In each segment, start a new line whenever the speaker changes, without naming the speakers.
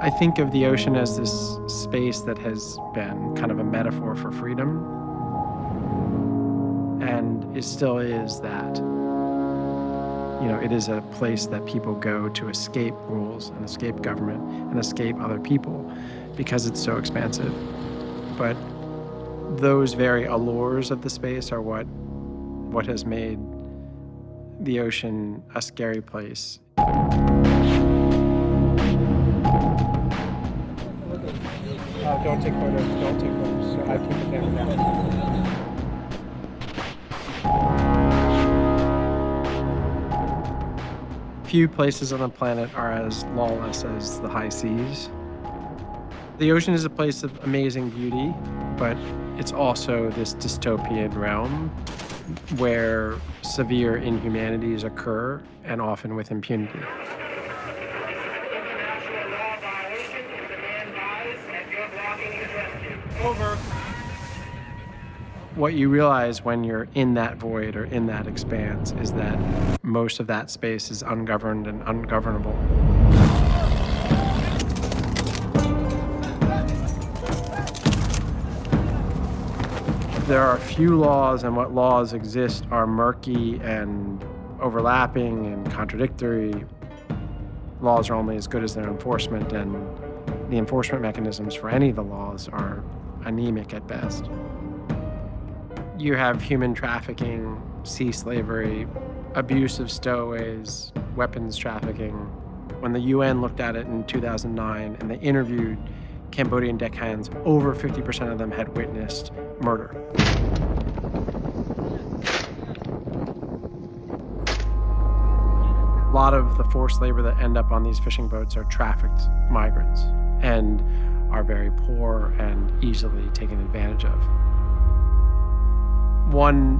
I think of the ocean as this space that has been kind of a metaphor for freedom, and it still is that. You know, it is a place that people go to escape rules and escape government and escape other people because it's so expansive. But those very allures of the space are what has made the ocean a scary place.
Don't take photos, don't take photos. So I keep the camera down.
Few places on the planet are as lawless as the high seas. The ocean is a place of amazing beauty, but it's also this dystopian realm where severe inhumanities occur, and often with impunity.
Over.
What you realize when you're in that void or in that expanse is that most of that space is ungoverned and ungovernable. There are few laws, and what laws exist are murky and overlapping and contradictory. Laws are only as good as their enforcement, and the enforcement mechanisms for any of the laws are anemic at best. You have human trafficking, sea slavery, abuse of stowaways, weapons trafficking. When the UN looked at it in 2009 and they interviewed Cambodian deckhands, over 50% of them had witnessed murder. A lot of the forced labor that end up on these fishing boats are trafficked migrants and are very poor and easily taken advantage of. One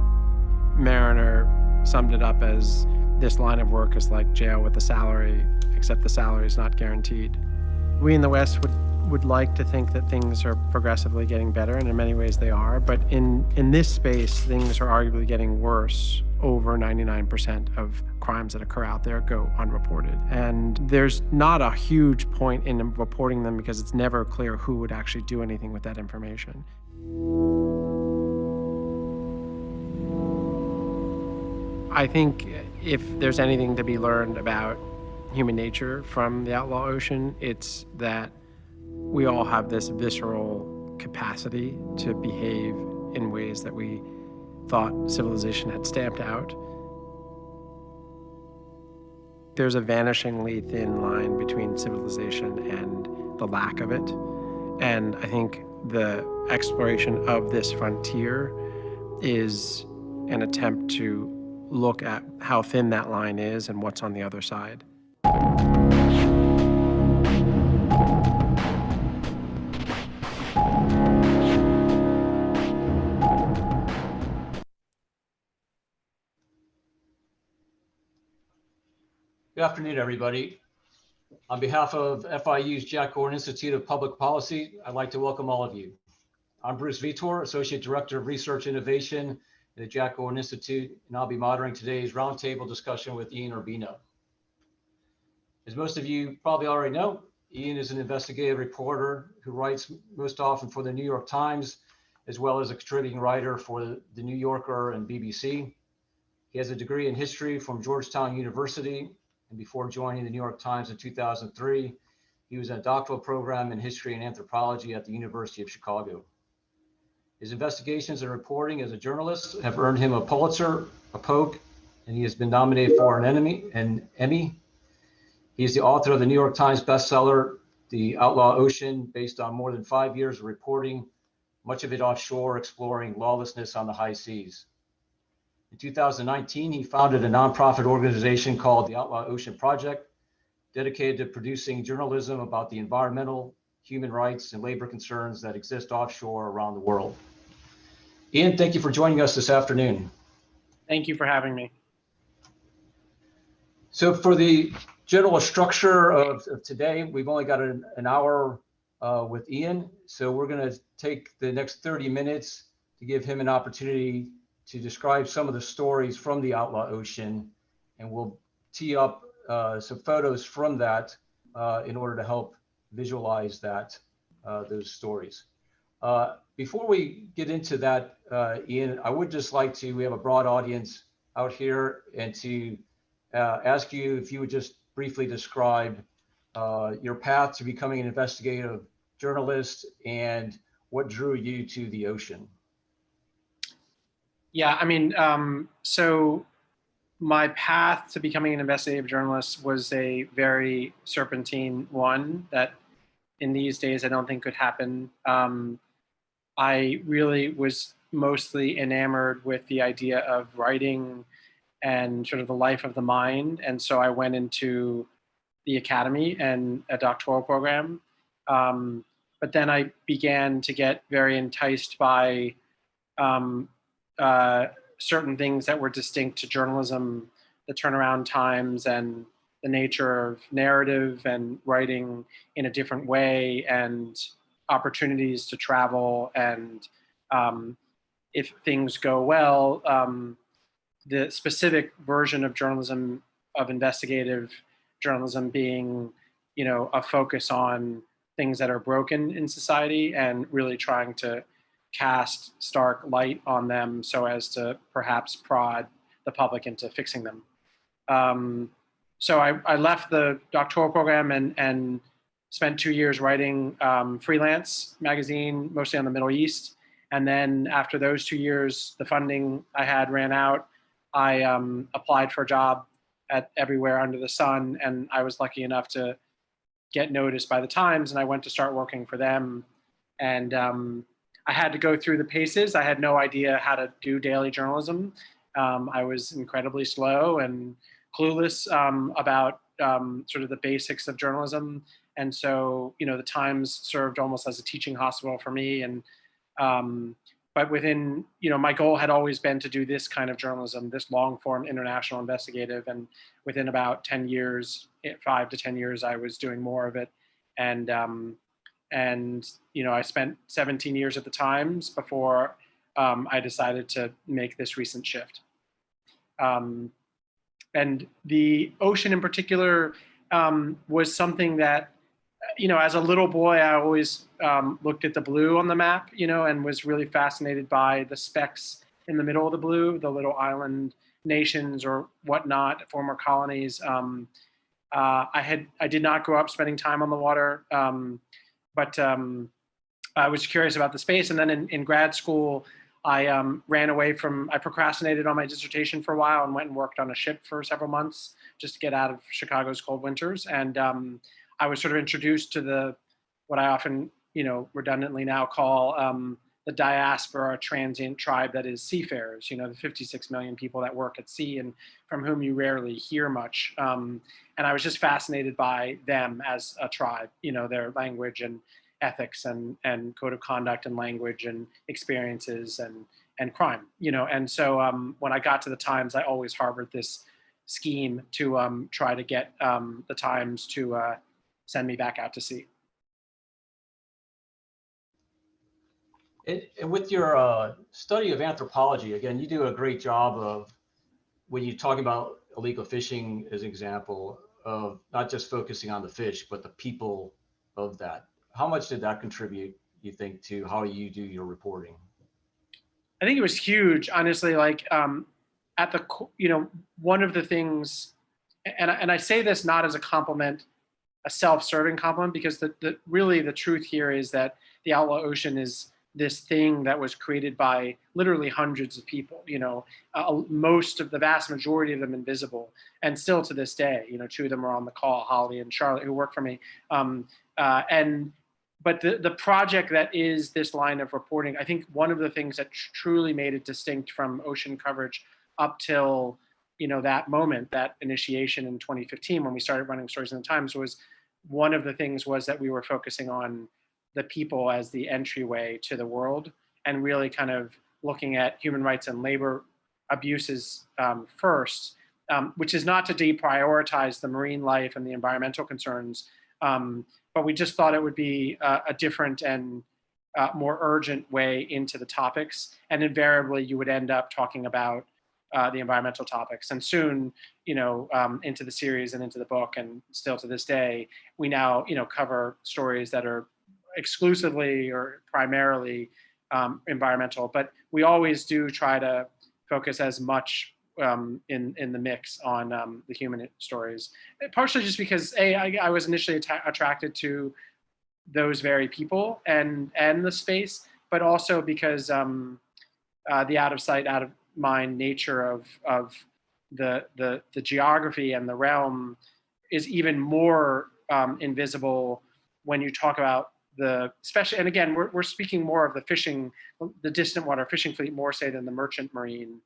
mariner summed it up as, this line of work is like jail with a salary, except the salary is not guaranteed. We in the West would like to think that things are progressively getting better, and in many ways they are, but in this space, things are arguably getting worse. Over 99% of crimes that occur out there go unreported. And there's not a huge point in reporting them because it's never clear who would actually do anything with that information. I think if there's anything to be learned about human nature from the outlaw ocean, it's that we all have this visceral capacity to behave in ways that we thought civilization had stamped out. There's a vanishingly thin line between civilization and the lack of it. And I think the exploration of this frontier is an attempt to look at how thin that line is and what's on the other side.
Good afternoon, everybody. On behalf of FIU's Jack Gordon Institute of Public Policy, I'd like to welcome all of you. I'm Bruce Vitor, Associate Director of Research Innovation at the Jack Gordon Institute, and I'll be moderating today's roundtable discussion with Ian Urbina. As most of you probably already know, Ian is an investigative reporter who writes most often for the New York Times, as well as a contributing writer for the New Yorker and BBC. He has a degree in history from Georgetown University, and before joining the New York Times in 2003, he was in a doctoral program in history and anthropology at the University of Chicago. His investigations and reporting as a journalist have earned him a Pulitzer, a Polk, and he has been nominated for an Emmy. He is the author of the New York Times bestseller, The Outlaw Ocean, based on more than 5 years of reporting, much of it offshore, exploring lawlessness on the high seas. In 2019, he founded a nonprofit organization called the Outlaw Ocean Project, dedicated to producing journalism about the environmental, human rights, and labor concerns that exist offshore around the world. Ian, thank you for joining us this afternoon.
Thank you for having me.
So for the general structure of today, we've only got an hour with Ian. So we're going to take the next 30 minutes to give him an opportunity to describe some of the stories from the Outlaw Ocean, and we'll tee up some photos from that in order to help visualize that, those stories. Before we get into that, Ian, I would just like to, we have a broad audience out here, and to ask you if you would just briefly describe your path to becoming an investigative journalist and what drew you to the ocean.
Yeah, I mean, so my path to becoming an investigative journalist was a very serpentine one that in these days I don't think could happen. I really was mostly enamored with the idea of writing and sort of the life of the mind. And so I went into the academy and a doctoral program. But then I began to get very enticed by um, certain things that were distinct to journalism, the turnaround times and the nature of narrative and writing in a different way, and opportunities to travel. And if things go well, the specific version of journalism, of investigative journalism, being, a focus on things that are broken in society and really trying to cast stark light on them so as to perhaps prod the public into fixing them. So I left the doctoral program and spent 2 years writing freelance magazine, mostly on the Middle East. And then after those 2 years, the funding I had ran out. I applied for a job at everywhere under the sun, and I was lucky enough to get noticed by the Times, and I went to start working for them. And I had to go through the paces. I had no idea how to do daily journalism. I was incredibly slow and clueless about sort of the basics of journalism. And so, the Times served almost as a teaching hospital for me. And but within, my goal had always been to do this kind of journalism, this long form international investigative. And within about 10 years, 5 to 10 years, I was doing more of it. And I spent 17 years at the Times before I decided to make this recent shift. And the ocean in particular was something that, as a little boy, I always looked at the blue on the map, and was really fascinated by the specks in the middle of the blue, the little island nations or whatnot, former colonies. I did not grow up spending time on the water, but I was curious about the space. And then in grad school, I procrastinated on my dissertation for a while and went and worked on a ship for several months just to get out of Chicago's cold winters. And I was sort of introduced to what I often, redundantly now call the diaspora transient tribe that is seafarers, the 56 million people that work at sea and from whom you rarely hear much. And I was just fascinated by them as a tribe, their language and ethics and code of conduct and language and experiences and crime, And so when I got to the Times, I always harbored this scheme to try to get the Times to send me back out to sea.
And with your study of anthropology, again, you do a great job of, when you're talking about illegal fishing as an example, of not just focusing on the fish, but the people of that. How much did that contribute, you think, to how you do your reporting?
I think it was huge, honestly. Like at the, one of the things, and I say this not as a compliment, a self-serving compliment, because really the truth here is that the Outlaw Ocean is this thing that was created by literally hundreds of people, most of the vast majority of them invisible, and still to this day, 2 of them are on the call, Holly and Charlotte, who work for me. But the project that is this line of reporting, I think one of the things that truly made it distinct from ocean coverage up till that moment, that initiation in 2015 when we started running stories in the Times, was one of the things was that we were focusing on the people as the entryway to the world, and really kind of looking at human rights and labor abuses first, which is not to deprioritize the marine life and the environmental concerns, but we just thought it would be a different and more urgent way into the topics. And invariably, you would end up talking about the environmental topics. And soon, into the series and into the book, and still to this day, we now, cover stories that are exclusively or primarily environmental. But we always do try to focus as much in the mix on the human stories, partially just because I was initially attracted to those very people and the space, but also because the out of sight, out of mind nature of the geography and the realm is even more invisible when you talk about especially, and again, we're speaking more of the fishing, the distant water fishing fleet, more say than the merchant marine,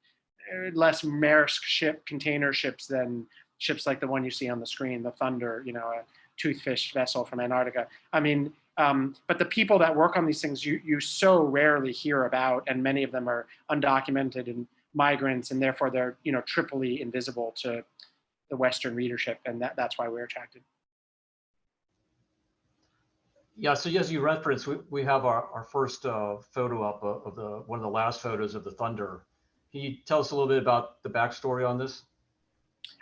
less Maersk container ships than ships like the one you see on the screen, the Thunder, a toothfish vessel from Antarctica. I mean, but the people that work on these things, you so rarely hear about, and many of them are undocumented and migrants, and therefore they're triply invisible to the Western readership, and that's why we're attracted.
Yeah, so as you referenced, we have our first photo up of one of the last photos of the Thunder. Can you tell us a little bit about the backstory on this?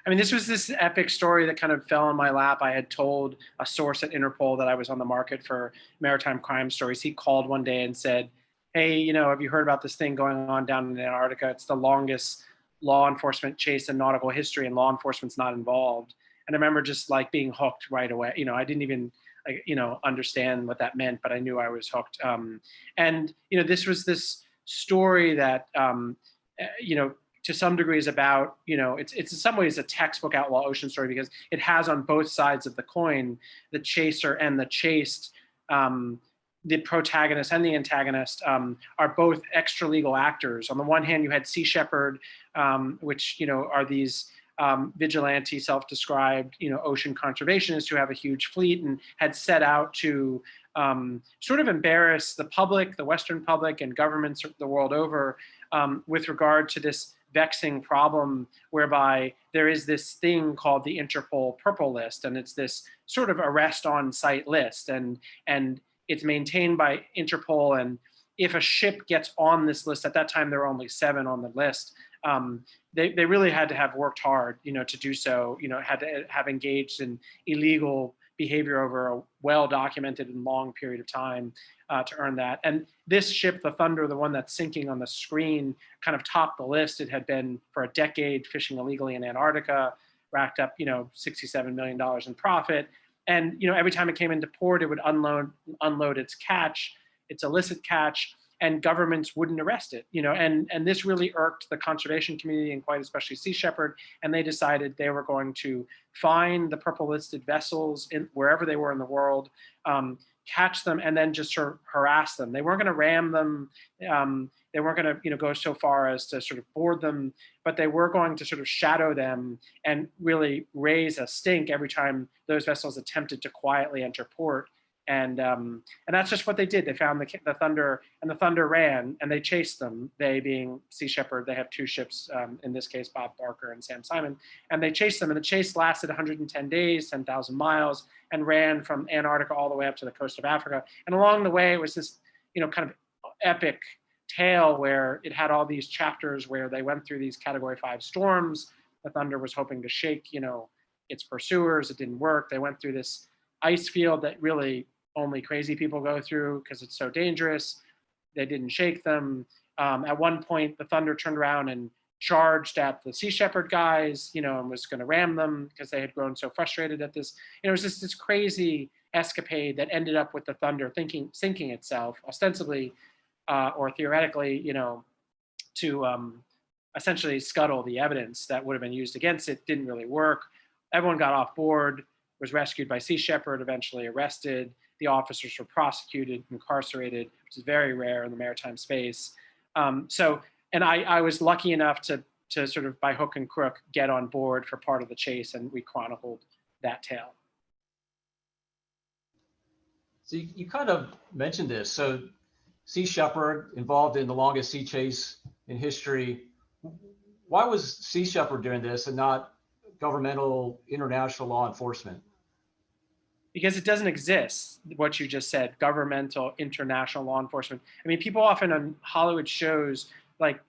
I mean, this was this epic story that kind of fell in my lap. I had told a source at Interpol that I was on the market for maritime crime stories. He called one day and said, hey, have you heard about this thing going on down in Antarctica? It's the longest law enforcement chase in nautical history, and law enforcement's not involved. And I remember just like being hooked right away. I didn't even understand what that meant, but I knew I was hooked. And this was this story that to some degree is about, it's in some ways a textbook outlaw ocean story, because it has on both sides of the coin, the chaser and the chased. The protagonist and the antagonist are both extra legal actors. On the one hand, you had Sea Shepherd, which are these vigilante, self-described, ocean conservationists who have a huge fleet and had set out to sort of embarrass the public, the Western public, and governments the world over with regard to this vexing problem whereby there is this thing called the Interpol Purple List, and it's this sort of arrest on site list, and it's maintained by Interpol. And if a ship gets on this list, at that time there were only 7 on the list, they really had to have worked hard, to do so, had to have engaged in illegal behavior over a well-documented and long period of time to earn that. And this ship, the Thunder, the one that's sinking on the screen, kind of topped the list. It had been for a decade fishing illegally in Antarctica, racked up, $67 million in profit. And, every time it came into port, it would unload its catch, its illicit catch, and governments wouldn't arrest it, and this really irked the conservation community, and quite especially Sea Shepherd. And they decided they were going to find the purple listed vessels in wherever they were in the world, catch them, and then just sort of harass them. They weren't going to ram them. They weren't going to, go so far as to sort of board them, but they were going to sort of shadow them and really raise a stink every time those vessels attempted to quietly enter port. And that's just what they did. They found the Thunder, and the Thunder ran, and they chased them. They being Sea Shepherd, they have 2 ships, in this case, Bob Barker and Sam Simon, and they chased them. And the chase lasted 110 days, 10,000 miles, and ran from Antarctica all the way up to the coast of Africa. And along the way, it was this, kind of epic tale where it had all these chapters where they went through these Category 5 storms. The Thunder was hoping to shake, its pursuers. It didn't work. They went through this ice field that really only crazy people go through because it's so dangerous. They didn't shake them. At one point, the Thunder turned around and charged at the Sea Shepherd guys, and was going to ram them because they had grown so frustrated at this. It was just this crazy escapade that ended up with the Thunder sinking itself, ostensibly or theoretically, to essentially scuttle the evidence that would have been used against it. Didn't really work. Everyone got off board, was rescued by Sea Shepherd, eventually arrested. The officers were prosecuted, incarcerated, which is very rare in the maritime space. And I was lucky enough to sort of by hook and crook get on board for part of the chase, and we chronicled that tale.
So you kind of mentioned this. So Sea Shepherd involved in the longest sea chase in history. Why was Sea Shepherd doing this and not governmental international law enforcement?
Because it doesn't exist, what you just said, governmental, international law enforcement. I mean, people often on Hollywood shows like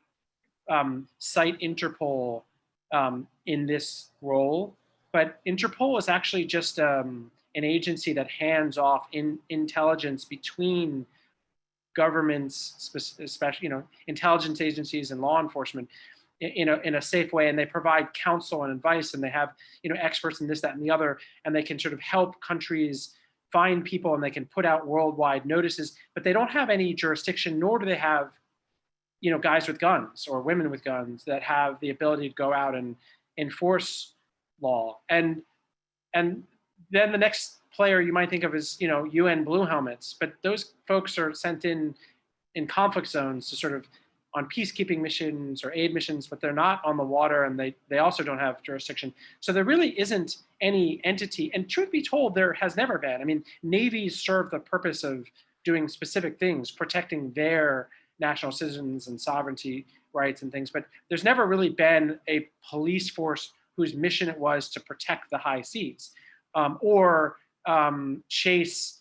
cite Interpol in this role, but Interpol is actually just an agency that hands off intelligence between governments, especially intelligence agencies and law enforcement, in a safe way, and they provide counsel and advice, and they have experts in this, that, and the other, and they can sort of help countries find people, and they can put out worldwide notices, but they don't have any jurisdiction, nor do they have guys with guns or women with guns that have the ability to go out and enforce law. And then the next player you might think of is UN Blue Helmets, but those folks are sent in conflict zones to sort of on peacekeeping missions or aid missions, but they're not on the water, and they also don't have jurisdiction. So there really isn't any entity, and truth be told, there has never been. I mean, navies serve the purpose of doing specific things, protecting their national citizens and sovereignty rights and things, but there's never really been a police force whose mission it was to protect the high seas or chase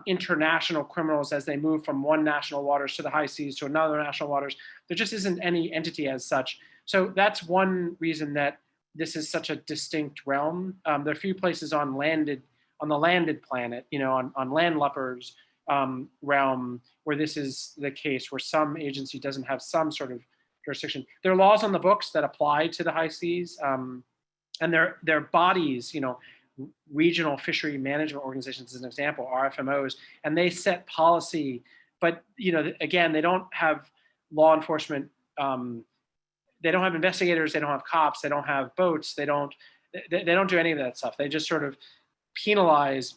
international criminals as they move from one national waters to the high seas to another national waters. There just isn't any entity as such. So that's one reason that this is such a distinct realm. There are a few places on the landed planet, on landlubbers realm, where this is the case, where some agency doesn't have some sort of jurisdiction. There are laws on the books that apply to the high seas, and their bodies, regional fishery management organizations, as an example, RFMOs, and they set policy. But again, they don't have law enforcement. They don't have investigators. They don't have cops. They don't have boats. They don't do any of that stuff. They just sort of penalize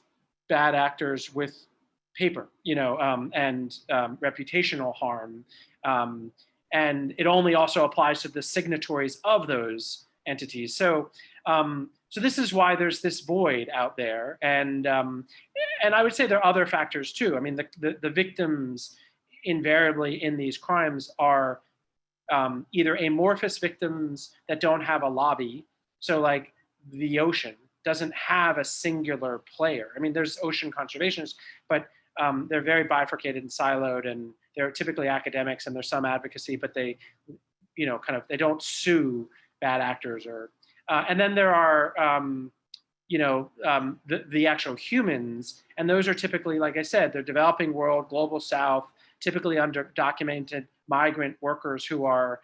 bad actors with paper, and reputational harm. And it only also applies to the signatories of those entities. So this is why there's this void out there. And I would say there are other factors too. I mean, the victims invariably in these crimes are either amorphous victims that don't have a lobby. So like the ocean doesn't have a singular player. I mean, there's ocean conservationists, but they're very bifurcated and siloed, and they're typically academics, and there's some advocacy, but they, they don't sue bad actors and then there are, the actual humans, and those are typically, like I said, they're developing world, global South, typically underdocumented migrant workers who are,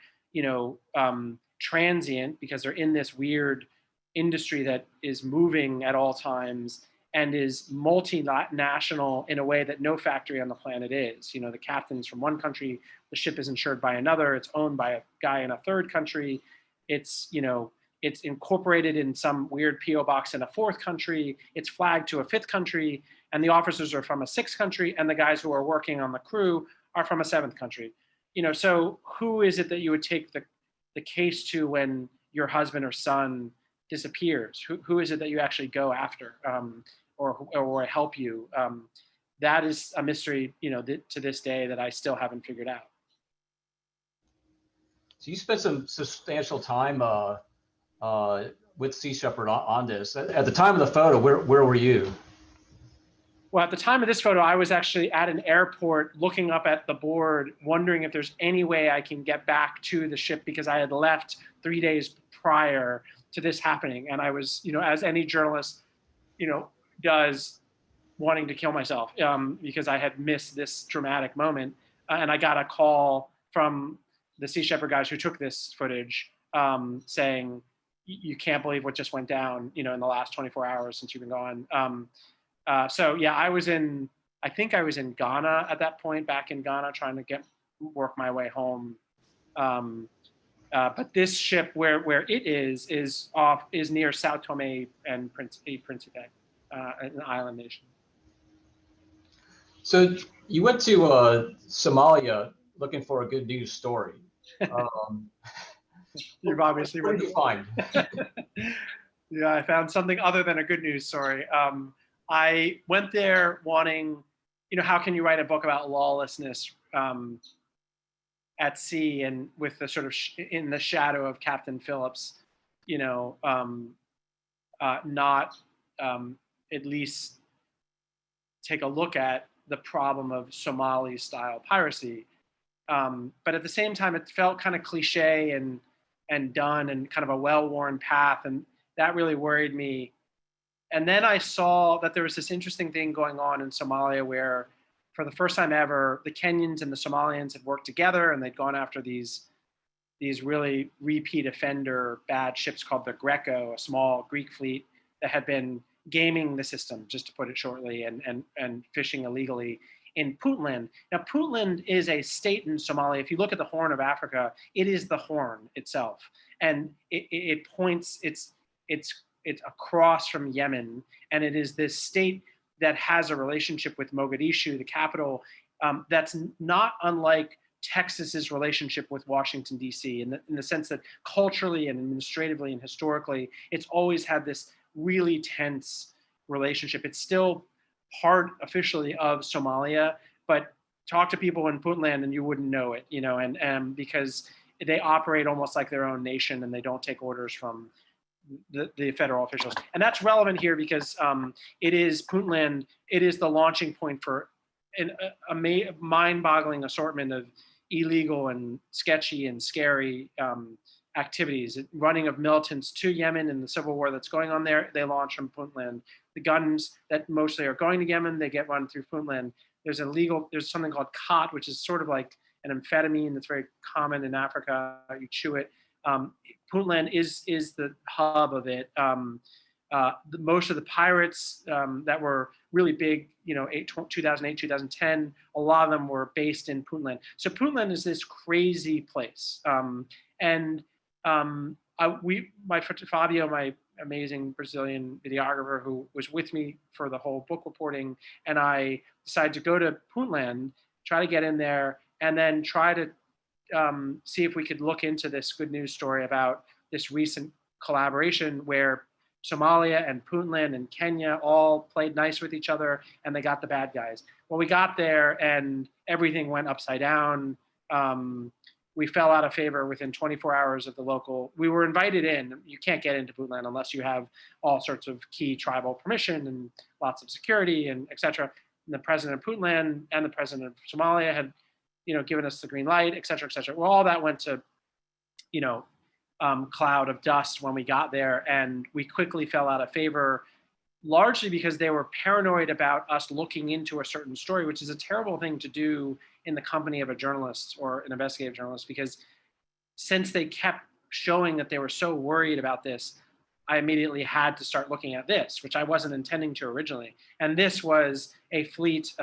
transient because they're in this weird industry that is moving at all times and is multinational in a way that no factory on the planet is. The captain's from one country, the ship is insured by another, it's owned by a guy in a third country, it's incorporated in some weird PO box in a fourth country, it's flagged to a fifth country, and the officers are from a sixth country, and the guys who are working on the crew are from a seventh country. So who is it that you would take the case to when your husband or son disappears? Who is it that you actually go after or help you? That is a mystery, to this day that I still haven't figured out.
So you spent some substantial time with Sea Shepherd on this. At the time of the photo, where were you?
Well, at the time of this photo, I was actually at an airport looking up at the board, wondering if there's any way I can get back to the ship, because I had left 3 days prior to this happening. And I was, as any journalist, does, wanting to kill myself because I had missed this dramatic moment. And I got a call from the Sea Shepherd guys who took this footage saying, you can't believe what just went down, in the last 24 hours since you've been gone. So yeah, I think I was in Ghana at that point, back in Ghana, trying to work my way home. But this ship, where it is near Sao Tome and Principe, an island nation.
So you went to Somalia looking for a good news story.
You've obviously
what did you find?
Yeah, I found something other than a good news story. I went there wanting, how can you write a book about lawlessness at sea and with the sort of in the shadow of Captain Phillips, not at least take a look at the problem of Somali-style piracy. But at the same time, it felt kind of cliche and done and kind of a well-worn path. And that really worried me. And then I saw that there was this interesting thing going on in Somalia where for the first time ever, the Kenyans and the Somalians had worked together and they'd gone after these really repeat offender bad ships called the Greco, a small Greek fleet that had been gaming the system, just to put it shortly, and fishing illegally in Puntland. Now, Puntland is a state in Somalia. If you look at the Horn of Africa, it is the Horn itself, and it points. It's across from Yemen, and it is this state that has a relationship with Mogadishu, the capital, that's not unlike Texas's relationship with Washington, D.C., in the sense that culturally and administratively and historically, it's always had this really tense relationship. It's still part officially of Somalia, but talk to people in Puntland and you wouldn't know it, and because they operate almost like their own nation and they don't take orders from the federal officials. And that's relevant here because Puntland, it is the launching point for a mind-boggling assortment of illegal and sketchy and scary activities. Running of militants to Yemen in the civil war that's going on there, they launch from Puntland. The guns that mostly are going to Yemen, they get run through Puntland. There's something called khat, which is sort of like an amphetamine that's very common in Africa. You chew it. Puntland is the hub of it. Most of the pirates that were really big, 2008, 2010, a lot of them were based in Puntland. So Puntland is this crazy place. Fabio, my amazing Brazilian videographer who was with me for the whole book reporting, and I decided to go to Puntland, try to get in there, and then try to see if we could look into this good news story about this recent collaboration where Somalia and Puntland and Kenya all played nice with each other and they got the bad guys. Well, we got there and everything went upside down. We fell out of favor within 24 hours of the local. We were invited in. You can't get into Puntland unless you have all sorts of key tribal permission and lots of security and et cetera. And the president of Puntland and the president of Somalia had, given us the green light, et cetera, et cetera. Well, all that went to, cloud of dust when we got there, and we quickly fell out of favor, largely because they were paranoid about us looking into a certain story, which is a terrible thing to do in the company of a journalist or an investigative journalist, because since they kept showing that they were so worried about this, I immediately had to start looking at this, which I wasn't intending to originally. And this was a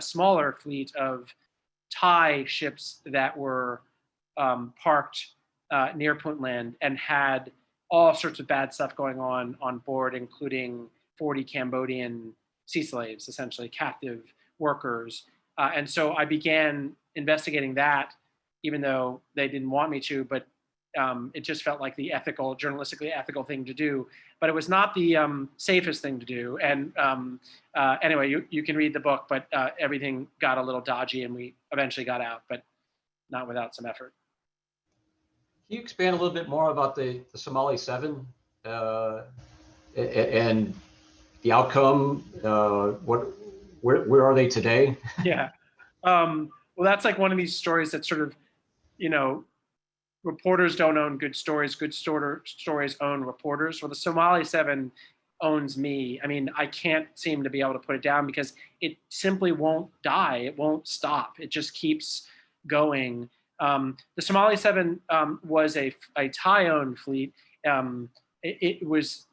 smaller fleet of Thai ships that were parked near Puntland and had all sorts of bad stuff going on board, including 40 Cambodian sea slaves, essentially captive workers. And so I began investigating that, even though they didn't want me to, but it just felt like the journalistically ethical thing to do. But it was not the safest thing to do. And anyway, you can read the book, but everything got a little dodgy and we eventually got out, but not without some effort.
Can you expand a little bit more about the Somali 7 and the outcome? Where are they today?
Yeah. Well, that's like one of these stories that sort of, reporters don't own good stories. Good stories own reporters. Well, the Somali 7 owns me. I mean, I can't seem to be able to put it down because it simply won't die. It won't stop. It just keeps going. The Somali 7 was a Thai-owned fleet. It was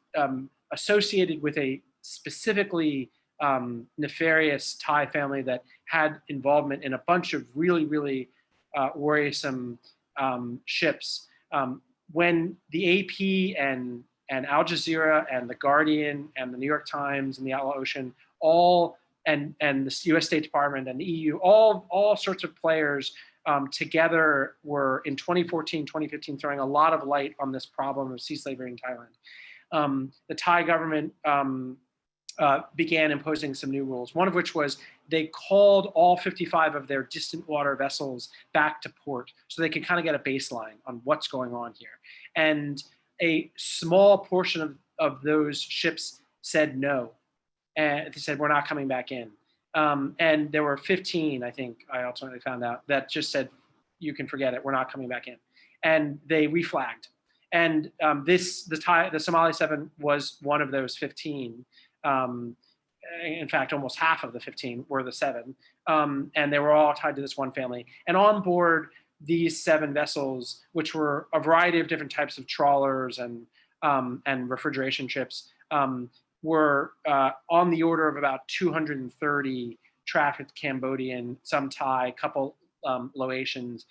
associated with a specifically nefarious Thai family that had involvement in a bunch of really, really worrisome ships. When the AP and Al Jazeera and the Guardian and the New York Times and the Outlaw Ocean and the U.S. State Department and the EU, all sorts of players together were in 2014, 2015 throwing a lot of light on this problem of sea slavery in Thailand. The Thai government began imposing some new rules, one of which was they called all 55 of their distant water vessels back to port so they could kind of get a baseline on what's going on here. And a small portion of those ships said no. And they said, we're not coming back in. And there were 15, I think I ultimately found out, that just said, you can forget it. We're not coming back in. And they reflagged. And the Somali 7 was one of those 15. In fact, almost half of the 15 were the 7. And they were all tied to this one family. And on board these 7 vessels, which were a variety of different types of trawlers and refrigeration ships, were on the order of about 230 trafficked Cambodian, some Thai, couple Laotians,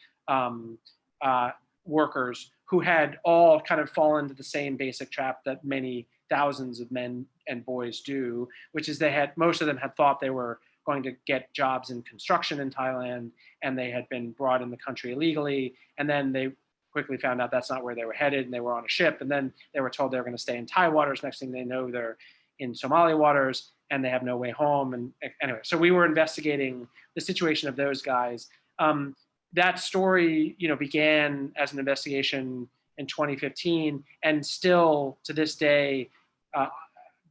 workers who had all kind of fallen into the same basic trap that many thousands of men and boys do, which is most of them had thought they were going to get jobs in construction in Thailand, and they had been brought in the country illegally, and then they quickly found out that's not where they were headed, and they were on a ship, and then they were told they were going to stay in Thai waters. Next thing they know, they're in Somali waters, and they have no way home. And anyway, so we were investigating the situation of those guys. That story, began as an investigation in 2015, and still to this day,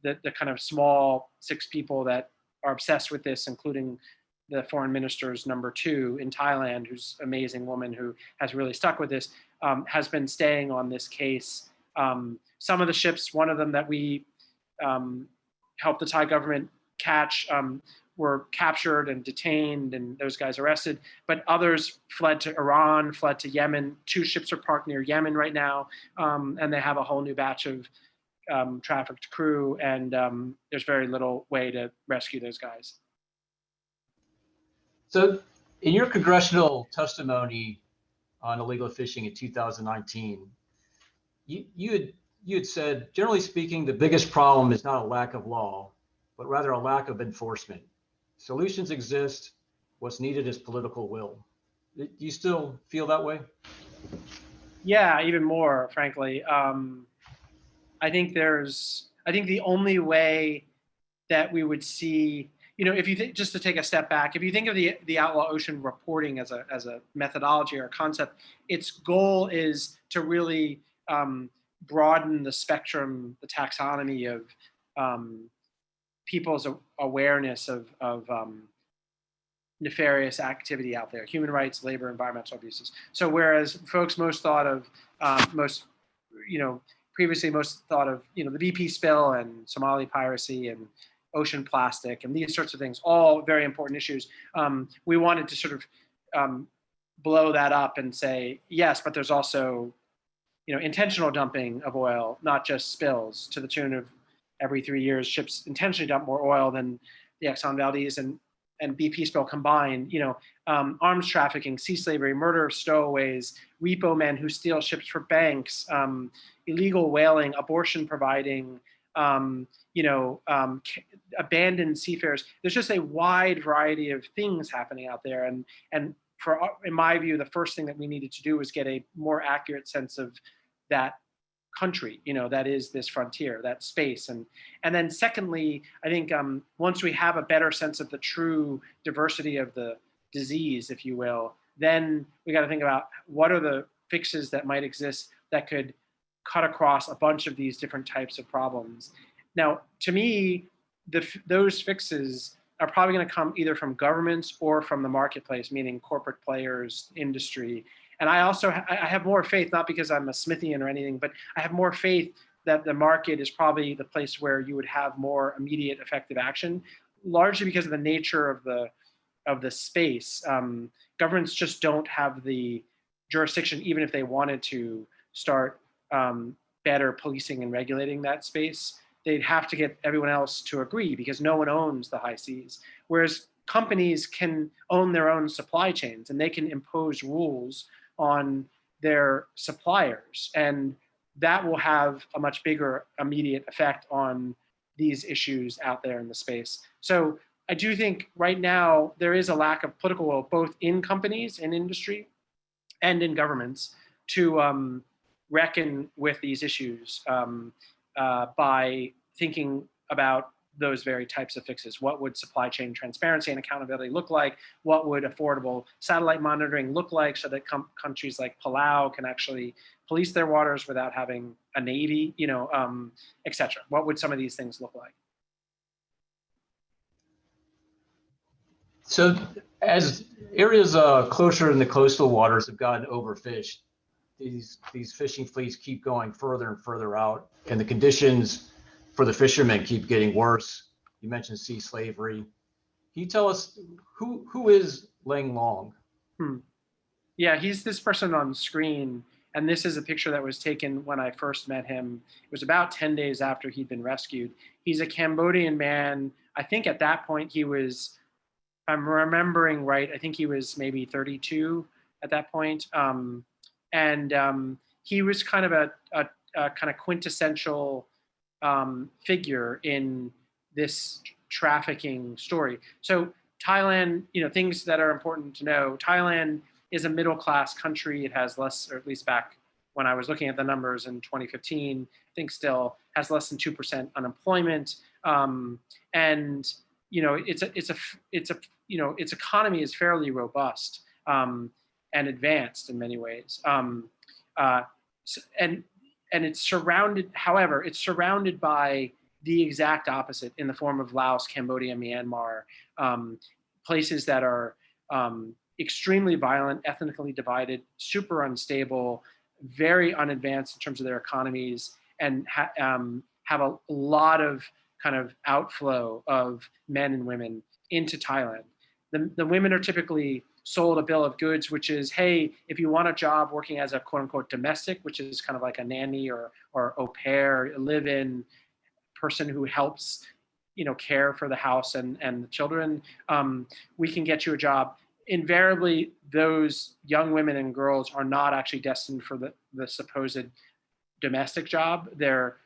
the kind of small 6 people that are obsessed with this, including the foreign minister's number 2 in Thailand, who's an amazing woman who has really stuck with this, has been staying on this case. Some of the ships, one of them that we helped the Thai government catch, were captured and detained, and those guys arrested, but others fled to Iran, fled to Yemen. 2 ships are parked near Yemen right now, and they have a whole new batch of trafficked crew, and there's very little way to rescue those guys.
So in your congressional testimony on illegal fishing in 2019, you had said, generally speaking, the biggest problem is not a lack of law, but rather a lack of enforcement. Solutions exist. What's needed is political will. Do you still feel that way?
Yeah, even more, frankly. I think the only way that we would see, if you just to take a step back, if you think of the Outlaw Ocean reporting as a methodology or a concept, its goal is to really broaden the spectrum, the taxonomy of people's awareness of nefarious activity out there, human rights, labor, environmental abuses. So whereas folks most thought of, previously most thought of, the BP spill and Somali piracy and ocean plastic and these sorts of things, all very important issues. We wanted to sort of blow that up and say, yes, but there's also, intentional dumping of oil, not just spills, to the tune of every 3 years, ships intentionally dump more oil than the Exxon Valdez and BP spill combined. Arms trafficking, sea slavery, murder of stowaways, repo men who steal ships for banks, illegal whaling, abortion providing, abandoned seafarers. There's just a wide variety of things happening out there, and in my view, the first thing that we needed to do was get a more accurate sense of that country, that is this frontier, that space. And then secondly, I think once we have a better sense of the true diversity of the disease, if you will, then we got to think about what are the fixes that might exist that could cut across a bunch of these different types of problems. Now, to me, those fixes are probably going to come either from governments or from the marketplace, meaning corporate players, industry. And I have more faith, not because I'm a Smithian or anything, but I have more faith that the market is probably the place where you would have more immediate effective action, largely because of the nature of the space. Governments just don't have the jurisdiction, even if they wanted to start better policing and regulating that space. They'd have to get everyone else to agree because no one owns the high seas. Whereas companies can own their own supply chains and they can impose rules on their suppliers. And that will have a much bigger immediate effect on these issues out there in the space. So I do think right now there is a lack of political will, both in companies and industry and in governments, to reckon with these issues by thinking about those very types of fixes. What would supply chain transparency and accountability look like? What would affordable satellite monitoring look like so that countries like Palau can actually police their waters without having a navy, et cetera? What would some of these things look like?
So as areas closer in the coastal waters have gotten overfished. These fishing fleets keep going further and further out, and the conditions for the fishermen keep getting worse. You mentioned sea slavery. Can you tell us who is Lang Long?
Yeah, he's this person on screen, and this is a picture that was taken when I first met him. It was about 10 days after he'd been rescued. He's a Cambodian man. I think at that point he was, if I'm remembering right, I think he was maybe 32 at that point. He was kind of a kind of quintessential figure in this trafficking story. So Thailand, things that are important to know. Thailand is a middle-class country. It has less, or at least back when I was looking at the numbers in 2015, I think still has less than 2% unemployment. Its economy is fairly robust and advanced in many ways. And it's surrounded, however, it's surrounded by the exact opposite in the form of Laos, Cambodia, Myanmar, places that are extremely violent, ethnically divided, super unstable, very unadvanced in terms of their economies, and have a lot of kind of outflow of men and women into Thailand. The women are typically sold a bill of goods, which is, hey, if you want a job working as a quote unquote domestic, which is kind of like a nanny or au pair, live-in person who helps, care for the house and the children, we can get you a job. Invariably, those young women and girls are not actually destined for the supposed domestic job. They're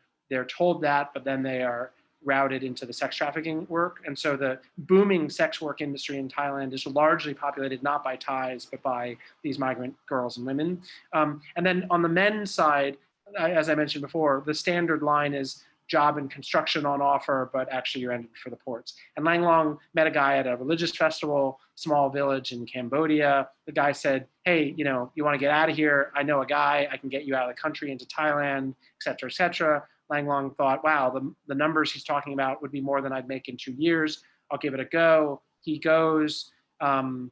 told that, but then they are routed into the sex trafficking work. And so the booming sex work industry in Thailand is largely populated not by Thais, but by these migrant girls and women. And then on the men's side, as I mentioned before, the standard line is job and construction on offer, but actually you're ended for the ports. And Lang Long met a guy at a religious festival, small village in Cambodia. The guy said, hey, you want to get out of here? I know a guy, I can get you out of the country into Thailand, et cetera, et cetera. Lang Long thought, wow, the numbers he's talking about would be more than I'd make in 2 years. I'll give it a go. He goes, and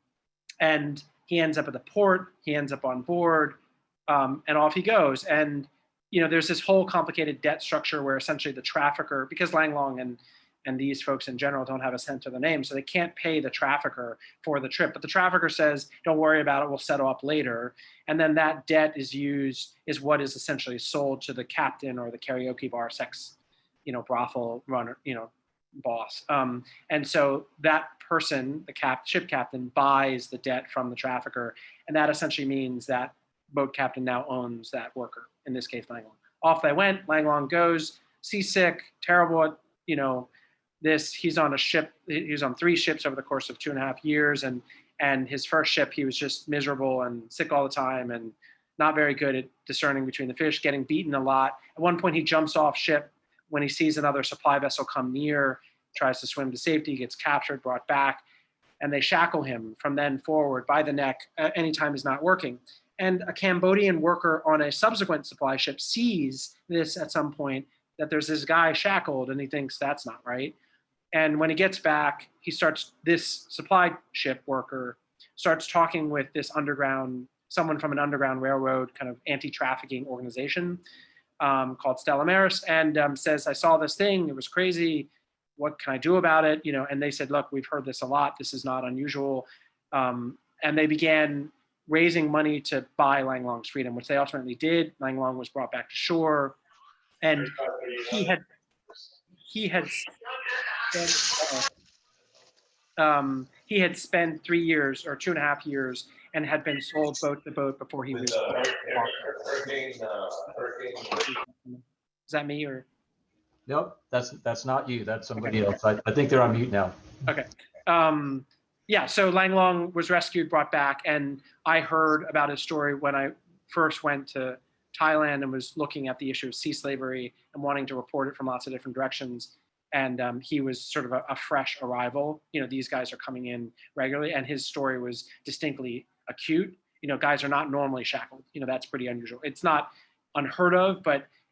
he ends up at the port. He ends up on board, and off he goes. And there's this whole complicated debt structure where essentially the trafficker, because Lang Long and these folks in general don't have a cent to the name, so they can't pay the trafficker for the trip. But the trafficker says, don't worry about it, we'll settle up later. And then that debt is what is essentially sold to the captain or the karaoke bar sex, brothel runner, boss. And so that person, the ship captain, buys the debt from the trafficker. And that essentially means that boat captain now owns that worker, in this case, Lang Long. Off they went. Lang Long goes, seasick, terrible, he's on a ship. He was on 3 ships over the course of 2.5 years. And his first ship, he was just miserable and sick all the time and not very good at discerning between the fish, getting beaten a lot. At one point, he jumps off ship when he sees another supply vessel come near, tries to swim to safety, gets captured, brought back, and they shackle him from then forward by the neck anytime he's not working. And a Cambodian worker on a subsequent supply ship sees this at some point, that there's this guy shackled, and he thinks that's not right. And when he gets back, this supply ship worker starts talking with someone from an underground railroad kind of anti-trafficking organization called Stella Maris, and says, I saw this thing, it was crazy, what can I do about it? And they said, look, we've heard this a lot, this is not unusual. And they began raising money to buy Lang Long's freedom, which they ultimately did. Lang Long was brought back to shore, and he had spent 3 years or 2.5 years and had been sold boat to boat before he was. Is that me or?
Nope, that's not you. That's somebody else. I think they're on mute now.
Okay. Yeah, so Lang Long was rescued, brought back, and I heard about his story when I first went to Thailand and was looking at the issue of sea slavery and wanting to report it from lots of different directions. And he was sort of a fresh arrival. These guys are coming in regularly, and his story was distinctly acute. Guys are not normally shackled. That's pretty unusual. It's not unheard of,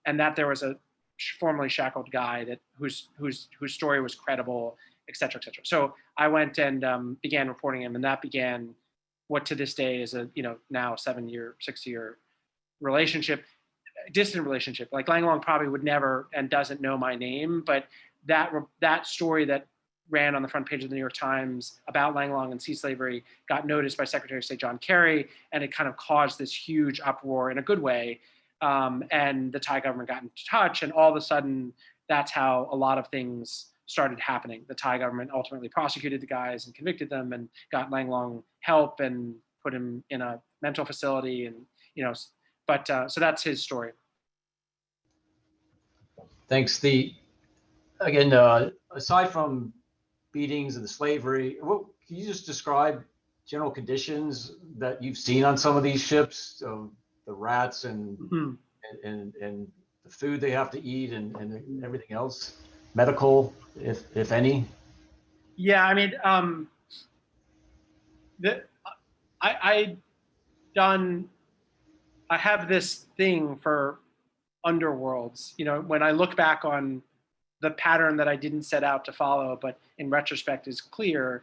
and that there was a formerly shackled guy whose story was credible, et cetera, et cetera. So I went and began reporting him, and that began what to this day is a, now 6-year relationship, distant relationship. Like Lang Long probably would never and doesn't know my name, but that story that ran on the front page of the New York Times about Lang Long and sea slavery got noticed by Secretary of State John Kerry, and it kind of caused this huge uproar in a good way. And the Thai government got in touch, and all of a sudden, that's how a lot of things started happening. The Thai government ultimately prosecuted the guys and convicted them, and got Lang Long help and put him in a mental facility, and so that's his story.
Thanks. Aside from beatings and the slavery, can you just describe general conditions that you've seen on some of these ships? The rats and and the food they have to eat and everything else, medical, if any.
Yeah, I mean, I have this thing for underworlds. When I look back on the pattern that I didn't set out to follow, but in retrospect is clear,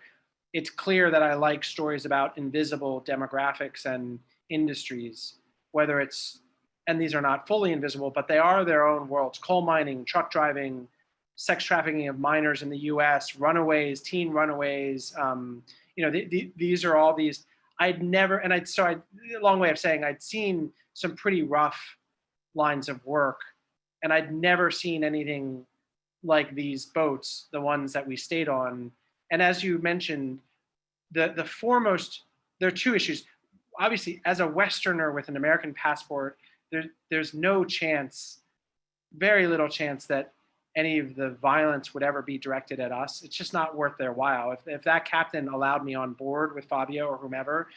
it's clear that I like stories about invisible demographics and industries, and these are not fully invisible, but they are their own worlds: coal mining, truck driving, sex trafficking of minors in the US, runaways, teen runaways. These are all these, a long way of saying I'd seen some pretty rough lines of work, and I'd never seen anything like these boats, the ones that we stayed on. And as you mentioned, the foremost, there are two issues. Obviously, as a Westerner with an American passport, there's no chance, very little chance, that any of the violence would ever be directed at us. It's just not worth their while. If that captain allowed me on board with Fabio or whomever,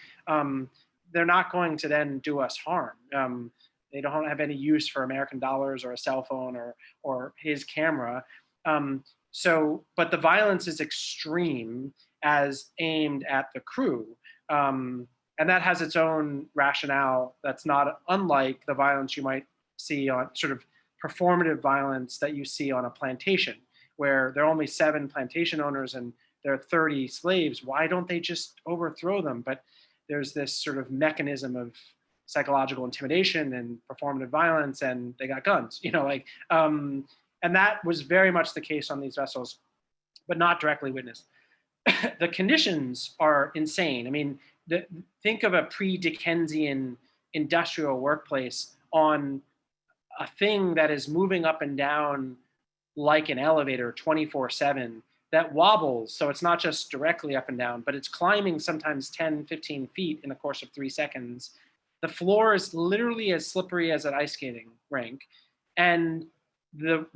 they're not going to then do us harm. They don't have any use for American dollars or a cell phone or his camera. But the violence is extreme as aimed at the crew. And that has its own rationale that's not unlike the violence you might see on sort of performative violence that you see on a plantation, where there are only 7 plantation owners and there are 30 slaves. Why don't they just overthrow them? But there's this sort of mechanism of psychological intimidation and performative violence, and they got guns, and that was very much the case on these vessels, but not directly witnessed. The conditions are insane. I mean, think of a pre-Dickensian industrial workplace on a thing that is moving up and down like an elevator 24/7 that wobbles. So it's not just directly up and down, but it's climbing sometimes 10, 15 feet in the course of 3 seconds. The floor is literally as slippery as an ice skating rink. And the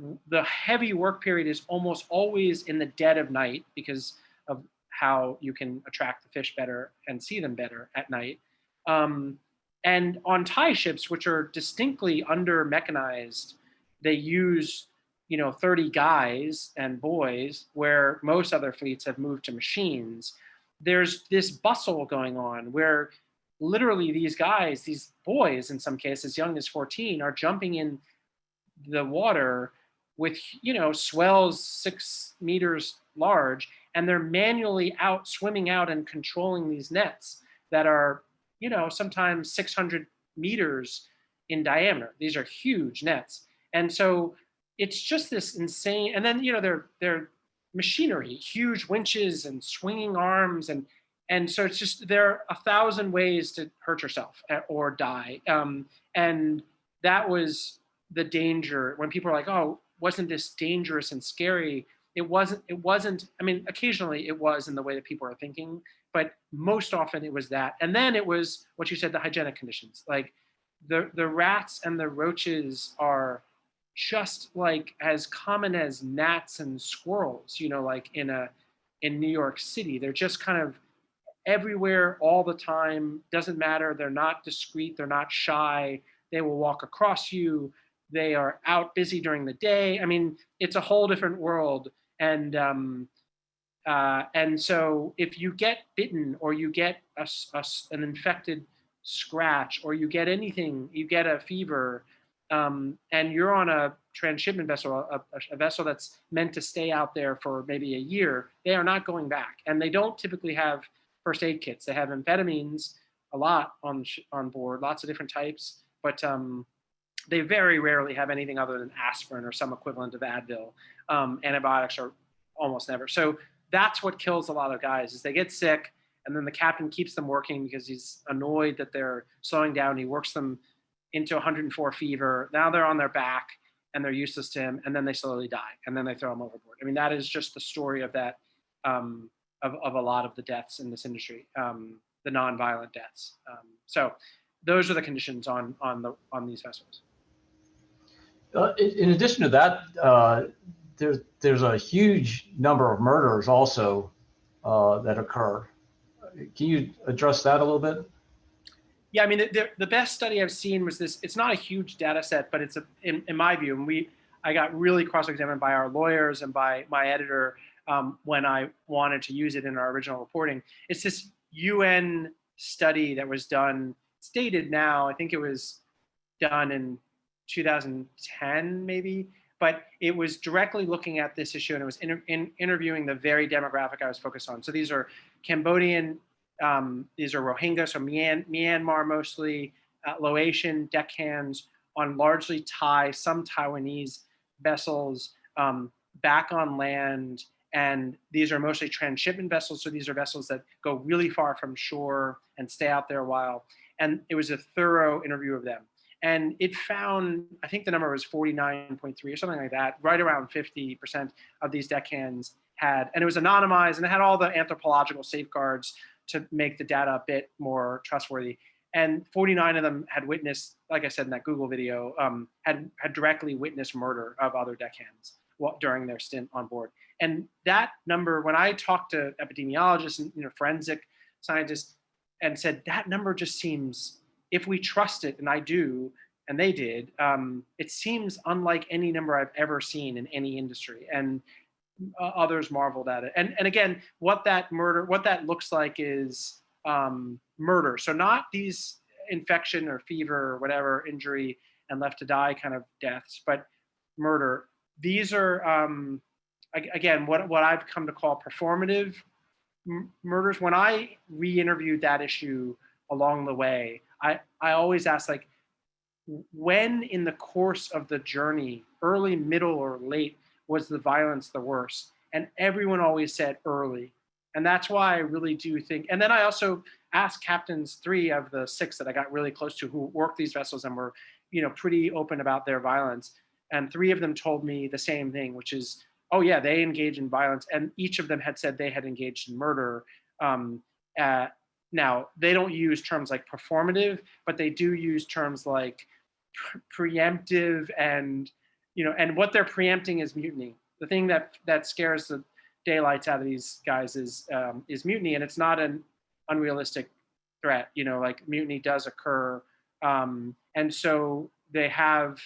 heavy work period is almost always in the dead of night because of how you can attract the fish better and see them better at night. And on Thai ships, which are distinctly under mechanized, they use 30 guys and boys, where most other fleets have moved to machines. There's this bustle going on where literally these guys, these boys, in some cases, as young as 14, are jumping in the water with, swells 6 meters large, and they're manually swimming out and controlling these nets that are, sometimes 600 meters in diameter. These are huge nets. And so it's just this insane, and then, they're machinery, huge winches and swinging arms. And so it's just, there are 1,000 ways to hurt yourself or die. And that was the danger when people are like, oh, wasn't this dangerous and scary? It wasn't, I mean, occasionally it was in the way that people are thinking, but most often it was that. And then it was what you said, the hygienic conditions. Like the rats and the roaches are just like as common as gnats and squirrels, like in New York City. They're just kind of everywhere all the time. Doesn't matter. They're not discreet. They're not shy. They will walk across you. They are out busy during the day. I mean, it's a whole different world. And so if you get bitten or you get an infected scratch or you get anything, you get a fever, and you're on a transshipment vessel, a vessel that's meant to stay out there for maybe a year, they are not going back. And they don't typically have first aid kits. They have amphetamines a lot on board, lots of different types, but they very rarely have anything other than aspirin or some equivalent of Advil. Antibiotics are almost never. So that's what kills a lot of guys is they get sick, and then the captain keeps them working because he's annoyed that they're slowing down. He works them into 104 fever. Now they're on their back and they're useless to him, and then they slowly die, and then they throw them overboard. I mean, that is just the story of that, of a lot of the deaths in this industry, the non-violent deaths. So those are the conditions on these vessels.
In addition to that, there's a huge number of murders also that occur. Can you address that a little bit?
Yeah, I mean, the best study I've seen was this. It's not a huge data set, but it's in my view, and I got really cross-examined by our lawyers and by my editor when I wanted to use it in our original reporting. It's this UN study that was done. It's dated now. I think it was done in 2010, maybe. But it was directly looking at this issue, and it was interviewing the very demographic I was focused on. So these are Cambodian, these are Rohingya, so Myanmar mostly, Laotian deckhands on largely Thai, some Taiwanese vessels back on land. And these are mostly transshipment vessels. So these are vessels that go really far from shore and stay out there a while. And it was a thorough interview of them. And it found, I think the number was 49.3 or something like that, right around 50% of these deckhands had, and it was anonymized and it had all the anthropological safeguards to make the data a bit more trustworthy. And 49 of them had witnessed, like I said in that Google video, had directly witnessed murder of other deckhands during their stint on board. And that number, when I talked to epidemiologists and forensic scientists and said, that number just seems, if we trust it, and I do, and they did, it seems unlike any number I've ever seen in any industry. And others marveled at it. And again, what that looks like is murder. So not these infection or fever or whatever injury and left to die kind of deaths, but murder. These are, again, what I've come to call performative murders. When I re-interviewed that issue along the way, I always ask, like, when in the course of the journey, early, middle, or late, was the violence the worst? And everyone always said early. And that's why I really do think, and then I also asked captains, 3 of the 6 that I got really close to who worked these vessels and were, pretty open about their violence. And 3 of them told me the same thing, which is, oh yeah, they engage in violence. And each of them had said they had engaged in murder. Now, they don't use terms like performative, but they do use terms like preemptive, and and what they're preempting is mutiny. The thing that scares the daylights out of these guys is mutiny, and it's not an unrealistic threat. Like mutiny does occur, and so they have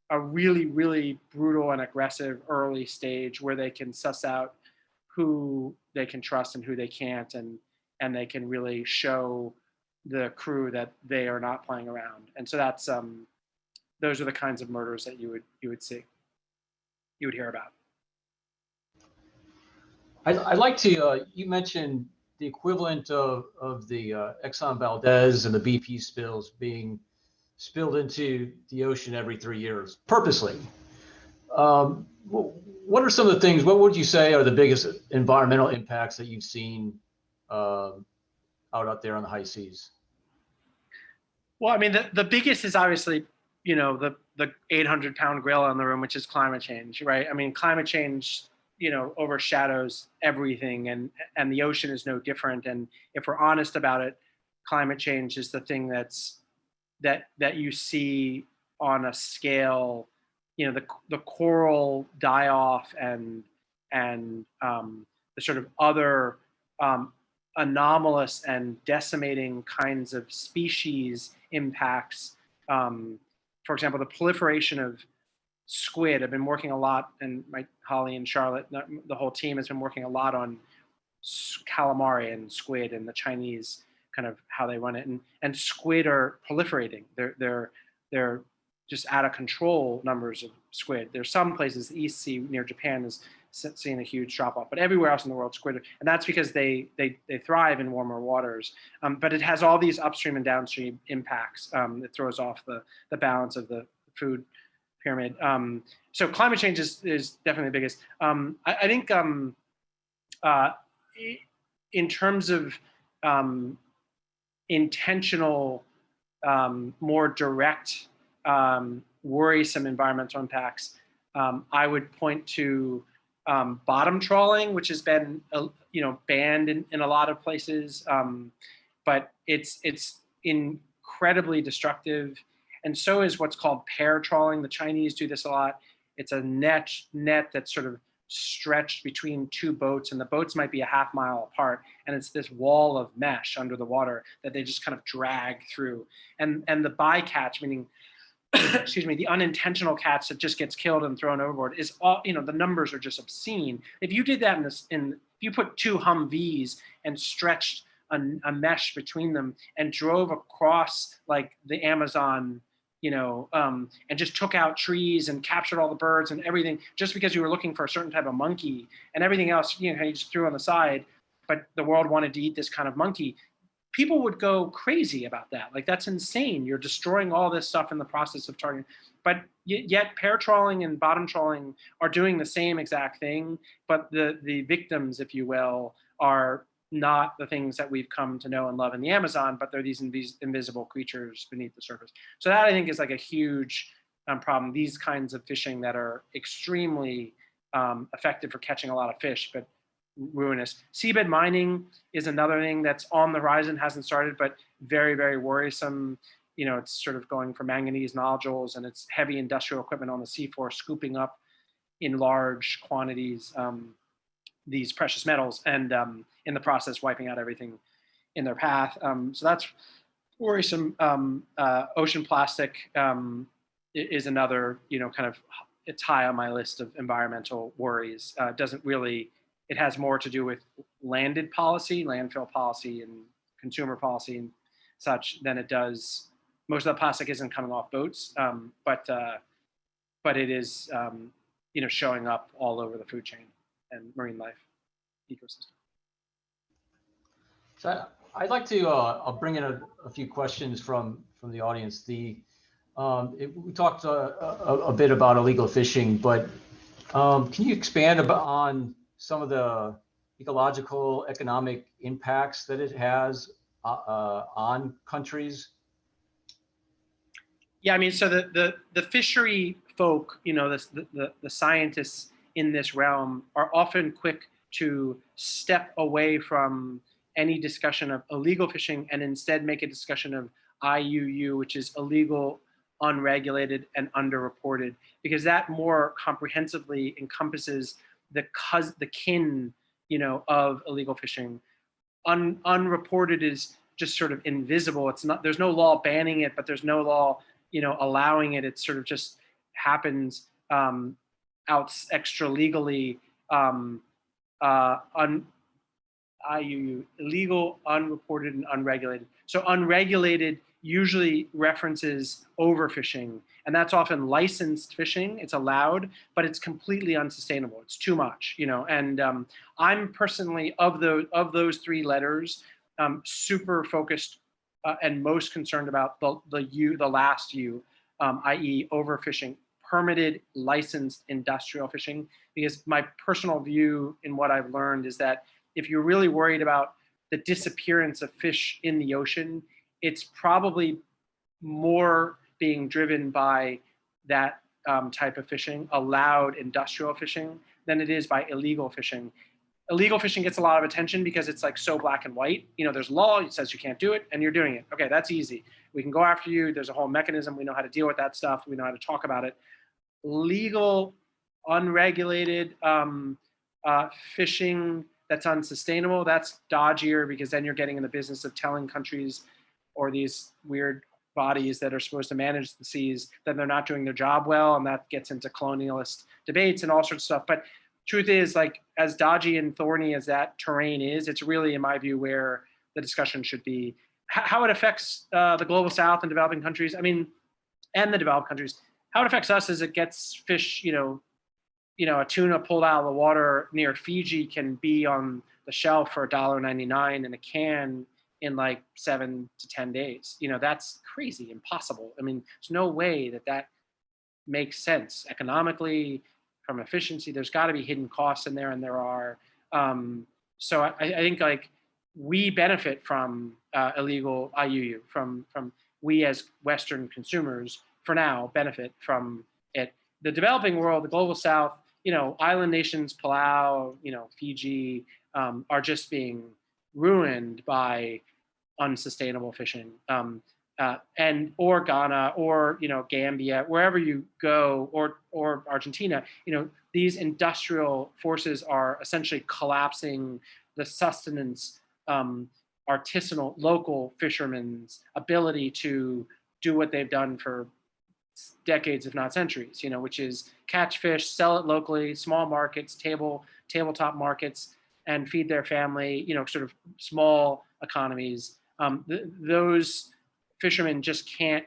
a really, really brutal and aggressive early stage where they can suss out who they can trust and who they can't, and they can really show the crew that they are not playing around. And so that's those are the kinds of murders that you would see, you would hear about.
I'd like to, you mentioned the equivalent of the Exxon Valdez and the BP spills being spilled into the ocean every 3 years, purposely. What are some of the things, what would you say are the biggest environmental impacts that you've seen out there on the high seas?
Well, I mean, the biggest is obviously, the 800-pound gorilla in the room, which is climate change, right? I mean, climate change, overshadows everything, and the ocean is no different. And if we're honest about it, climate change is the thing that you see on a scale, the coral die-off and the sort of other anomalous and decimating kinds of species impacts. For example, the proliferation of squid. I've been working a lot, and Holly and Charlotte, the whole team has been working a lot on calamari and squid and the Chinese kind of how they run it. And squid are proliferating. They're just out of control numbers of squid. There's some places, the East Sea near Japan is seeing a huge drop off. But everywhere else in the world, squid, and that's because they thrive in warmer waters. But it has all these upstream and downstream impacts. It throws off the balance of the food pyramid. So climate change is definitely the biggest. I think in terms of intentional, more direct, worrisome environmental impacts, I would point to bottom trawling, which has been banned in a lot of places, but it's incredibly destructive. And so is what's called pair trawling. The Chinese do this a lot. It's a net that's sort of stretched between two boats, and the boats might be a half mile apart, and it's this wall of mesh under the water that they just kind of drag through. And the bycatch, meaning excuse me, the unintentional catch that just gets killed and thrown overboard is all, the numbers are just obscene. If you did that if you put two Humvees and stretched a mesh between them and drove across like the Amazon, and just took out trees and captured all the birds and everything just because you were looking for a certain type of monkey, and everything else, you just threw on the side, but the world wanted to eat this kind of monkey, people would go crazy about that. Like, that's insane. You're destroying all this stuff in the process of targeting. But yet pair trawling and bottom trawling are doing the same exact thing, but the victims, if you will, are not the things that we've come to know and love in the Amazon, but they're these invisible creatures beneath the surface. So that, I think, is like a huge problem. These kinds of fishing that are extremely effective for catching a lot of fish, but ruinous. Seabed mining is another thing that's on the horizon, hasn't started, but very, very worrisome. It's sort of going for manganese nodules, and it's heavy industrial equipment on the seafloor scooping up in large quantities these precious metals, and in the process wiping out everything in their path. So that's worrisome. Ocean plastic is another, kind of, it's high on my list of environmental worries. It has more to do with landed policy, landfill policy, and consumer policy and such than it does. Most of the plastic isn't coming off boats, but it is, showing up all over the food chain and marine life ecosystem.
So I'd like to I'll bring in a few questions from the audience. We talked a bit about illegal fishing, but can you expand on some of the ecological, economic impacts that it has on countries?
Yeah, I mean, so the fishery folk, the scientists in this realm are often quick to step away from any discussion of illegal fishing and instead make a discussion of IUU, which is illegal, unregulated, and underreported, because that more comprehensively encompasses the kin, of illegal fishing. Unreported is just sort of invisible. It's not, there's no law banning it, but there's no law, allowing it. It sort of just happens out extra legally. IUU, illegal, unreported, and unregulated. So unregulated usually references overfishing, and that's often licensed fishing. It's allowed, but it's completely unsustainable. It's too much, And I'm personally, of those three letters, super focused and most concerned about the last U, i.e. overfishing, permitted, licensed industrial fishing, because my personal view in what I've learned is that if you're really worried about the disappearance of fish in the ocean, it's probably more being driven by that type of fishing, allowed industrial fishing, than it is by illegal fishing. Illegal fishing gets a lot of attention because it's like so black and white. There's law, it says you can't do it, and you're doing it. Okay, that's easy. We can go after you. There's a whole mechanism. We know how to deal with that stuff. We know how to talk about it. Legal, unregulated fishing that's unsustainable, that's dodgier, because then you're getting in the business of telling countries or these weird bodies that are supposed to manage the seas that they're not doing their job well, and that gets into colonialist debates and all sorts of stuff. But truth is, like, as dodgy and thorny as that terrain is, it's really, in my view, where the discussion should be. How it affects the global south and developing countries, and the developed countries, how it affects us is it gets fish, a tuna pulled out of the water near Fiji can be on the shelf for $1.99 in a can in like 7 to 10 days. That's crazy, impossible. I mean, there's no way that makes sense economically, from efficiency. There's got to be hidden costs in there, and there are. So I think like we benefit from illegal IUU. From we as Western consumers for now benefit from it. The developing world, the global South, island nations, Palau, Fiji, are just being ruined by unsustainable fishing. And or Ghana or Gambia, wherever you go, or Argentina, these industrial forces are essentially collapsing the sustenance, artisanal local fishermen's ability to do what they've done for decades, if not centuries, which is catch fish, sell it locally, small markets, tabletop markets, and feed their family, sort of small economies. Those fishermen just can't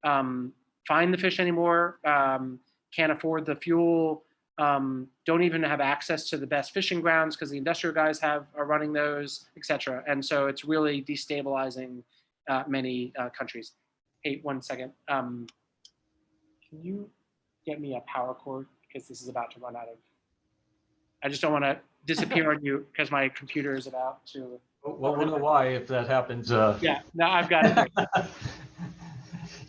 find the fish anymore, can't afford the fuel, don't even have access to the best fishing grounds because the industrial guys are running those, etc. And so it's really destabilizing many countries. Hey, 1 second. Can you get me a power cord? Because this is about to run out of, I just don't want to disappear on you because my computer is about to.
Well, we'll know why if that happens.
Yeah, no, I've got it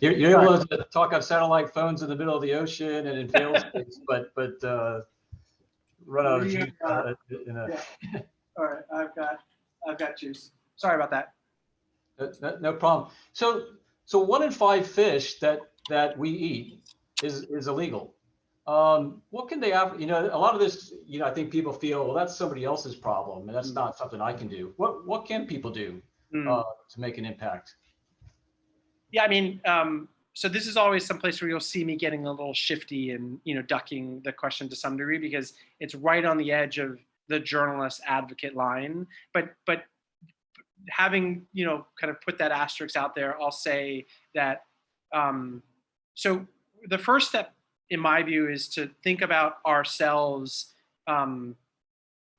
here.
You're able to talk on satellite phones in the middle of the ocean and in failed states, but run out of juice.
Yeah. All right, I've got juice. Sorry about that.
No problem. So 1 in 5 fish that we eat is illegal. What can they have? A lot of this, I think people feel, well, that's somebody else's problem, and that's not something I can do. What can people do to make an impact?
Yeah, I mean, so this is always some place where you'll see me getting a little shifty and ducking the question to some degree because it's right on the edge of the journalist advocate line. But having kind of put that asterisk out there, I'll say that so the first step, in my view, is to think about ourselves.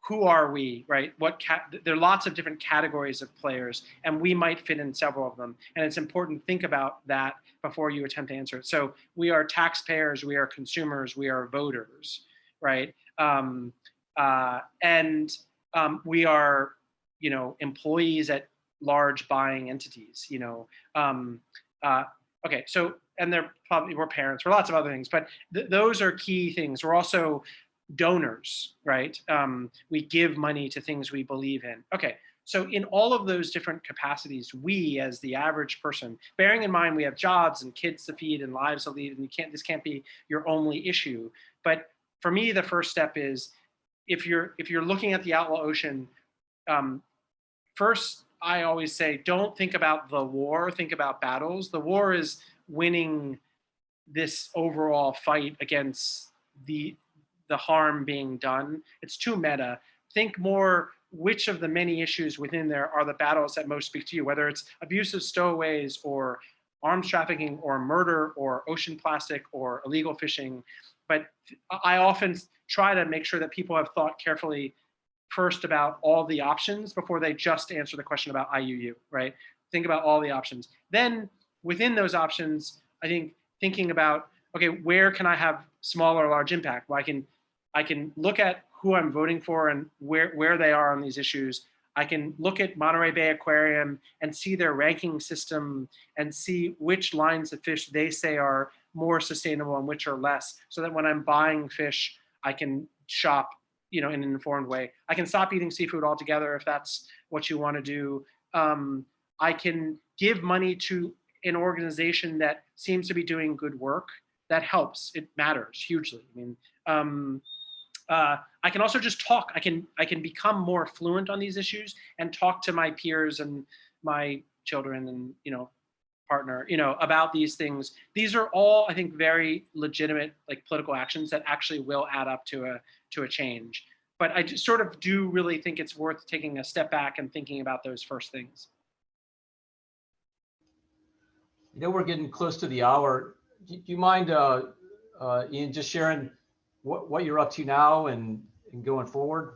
Who are we, right? There are lots of different categories of players, and we might fit in several of them. And it's important to think about that before you attempt to answer it. So we are taxpayers, we are consumers, we are voters, right? And we are, employees at large buying entities, okay, so, and we're parents, we're lots of other things, but those are key things. We're also donors, right? We give money to things we believe in. Okay, so in all of those different capacities, we as the average person, bearing in mind we have jobs and kids to feed and lives to lead, and this can't be your only issue. But for me, the first step is, if you're looking at the Outlaw Ocean, first, I always say, don't think about the war, think about battles. The war is winning this overall fight against the harm being done. It's too meta. Think more, which of the many issues within there are the battles that most speak to you, whether it's abusive stowaways or arms trafficking or murder or ocean plastic or illegal fishing. But I often try to make sure that people have thought carefully first about all the options before they just answer the question about IUU, right? Think about all the options. Then within those options, I think thinking about, okay, where can I have small or large impact? Well, I can look at who I'm voting for and where they are on these issues. I can look at Monterey Bay Aquarium and see their ranking system and see which lines of fish they say are more sustainable and which are less, so that when I'm buying fish, I can shop in an informed way. I can stop eating seafood altogether if that's what you want to do. I can give money to an organization that seems to be doing good work. That helps. It matters hugely. I mean, I can also just talk. I can become more fluent on these issues and talk to my peers and my children and partner about these things. These are all, I think, very legitimate political actions that actually will add up to a change. But I just sort of do really think it's worth taking a step back and thinking about those first things.
We're getting close to the hour. Do you mind, Ian, just sharing what you're up to now and going forward?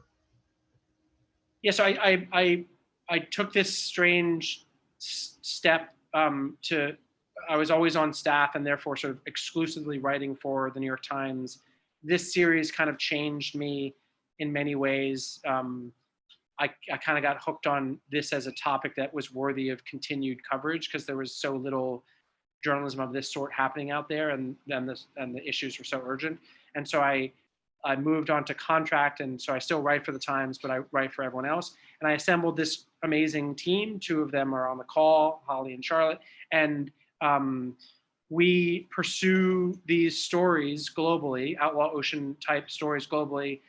Yeah, so I took this strange step to, I was always on staff and therefore sort of exclusively writing for the New York Times. This series kind of changed me in many ways. I kind of got hooked on this as a topic that was worthy of continued coverage because there was so little journalism of this sort happening out there, and the issues were so urgent. And so I moved on to contract, and so I still write for the Times, but I write for everyone else. And I assembled this amazing team. Two of them are on the call, Holly and Charlotte, and we pursue these stories globally, outlaw ocean type stories globally.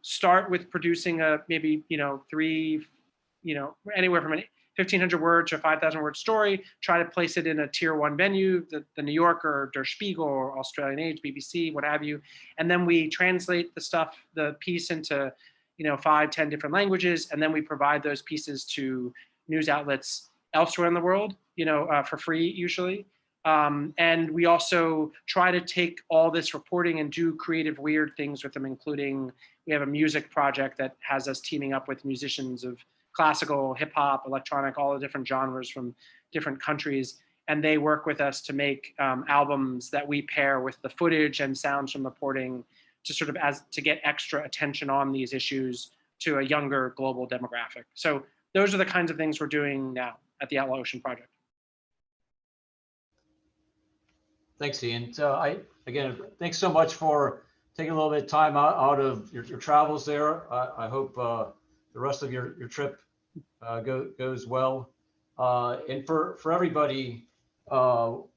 Start with producing a maybe anywhere from 1,500 word to 5,000 word story. Try to place it in a tier 1 venue, the New Yorker, Der Spiegel, or Australian Age, BBC, what have you, and then we translate the piece into 5-10 different languages, and then we provide those pieces to news outlets elsewhere in the world, for free usually. And we also try to take all this reporting and do creative, weird things with them, including we have a music project that has us teaming up with musicians of classical, hip hop, electronic, all the different genres from different countries. And they work with us to make albums that we pair with the footage and sounds from reporting to get extra attention on these issues to a younger global demographic. So those are the kinds of things we're doing now at the Outlaw Ocean Project.
Thanks, Ian. So again, thanks so much for taking a little bit of time out of your travels there. I hope the rest of your trip goes well. And for everybody, not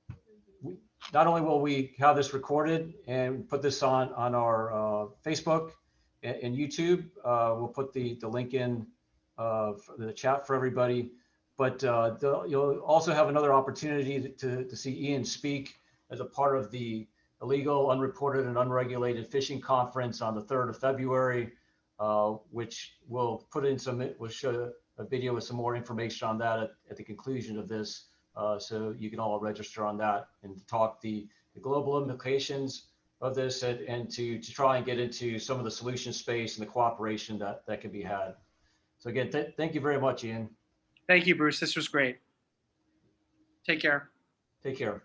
only will we have this recorded and put this on our Facebook and YouTube, we'll put the link in for the chat for everybody, but you'll also have another opportunity to see Ian speak as a part of the Illegal, Unreported, and Unregulated Fishing Conference on the 3rd of February, which we'll show a video with some more information on that at the conclusion of this, so you can all register on that and talk the global implications of this and to try and get into some of the solution space and the cooperation that can be had. So again, thank you very much, Ian.
Thank you, Bruce. This was great. Take care.
Take care.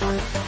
Bye.